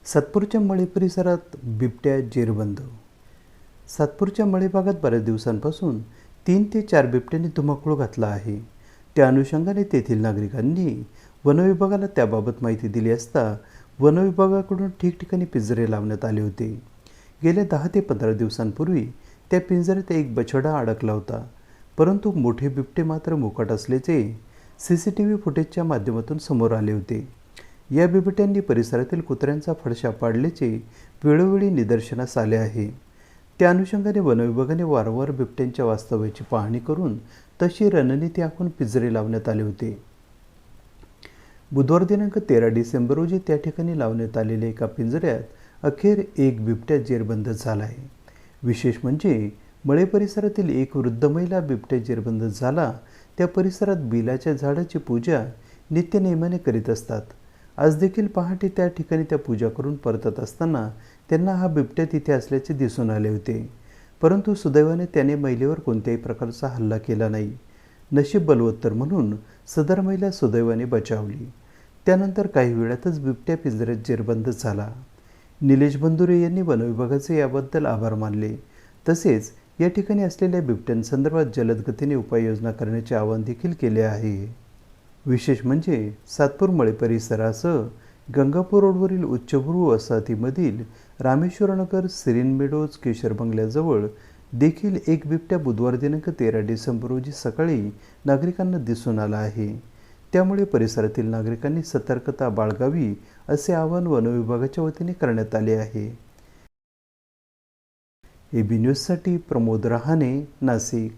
सातपूरच्या मळी परिसरात बिबट्या जेरबंद. सातपूरच्या मळी भागात बऱ्याच दिवसांपासून 3 ते 4 बिबट्यांनी धुमाकूळ घातला आहे. त्या अनुषंगाने तेथील नागरिकांनी वनविभागाला त्याबाबत माहिती दिली असता वनविभागाकडून ठिकठिकाणी पिंजरे लावण्यात आले होते. गेल्या 10 ते 15 दिवसांपूर्वी त्या पिंजऱ्यात एक बछडा अडकला होता, परंतु मोठे बिबटे मात्र मुकाट असल्याचे CCTV फुटेजच्या माध्यमातून समोर आले होते. या बिबट्यांनी परिसरातील कुत्र्यांचा फडशा पाडल्याचे वेळोवेळी निदर्शनास आले आहे. त्या अनुषंगाने वनविभागाने वारंवार बिबट्यांच्या वास्तव्याची पाहणी करून तशी रणनीती आखून पिंजरे लावण्यात आले होते. बुधवार दिनांक 13 डिसेंबर रोजी त्या ठिकाणी लावण्यात आलेल्या एका पिंजऱ्यात अखेर एक बिबट्या जेरबंद झाला आहे. विशेष म्हणजे मळे परिसरातील एक वृद्ध महिला बिबट्या जेरबंद झाला त्या परिसरात बिलाच्या झाडाची पूजा नित्यनेमाने करीत असतात. आज देखील पहाटे त्या ठिकाणी त्या पूजा करून परतत असताना त्यांना हा बिबट्या तिथे असल्याचे दिसून आले होते. परंतु सुदैवाने त्याने महिलेवर कोणत्याही प्रकारचा हल्ला केला नाही. नशीब बलवत्तर म्हणून सदर महिला सुदैवाने बचावली. त्यानंतर काही वेळातच बिबट्या पिंजऱ्यात जेरबंद झाला. निलेश बंधुरे यांनी वनविभागाचे याबद्दल आभार मानले. तसेच या ठिकाणी असलेल्या बिबट्यांसंदर्भात जलद गतीने उपाययोजना करण्याचे आवाहन देखील केले आहे. विशेष म्हणजे सातपूर मळे परिसरासह गंगापूर रोडवरील उच्चभ्रू वसाहतीमधील रामेश्वर नगर, सिरीन मेडोज, केशर बंगल्याजवळ देखील एक बिबट्या बुधवार दिनांक 13 डिसेंबर रोजी सकाळी नागरिकांना दिसून आला आहे. त्यामुळे परिसरातील नागरिकांनी सतर्कता बाळगावी असे आवाहन वनविभागाच्या वतीने करण्यात आले आहे. AB न्यूजसाठी प्रमोद रहाणे, नाशिक.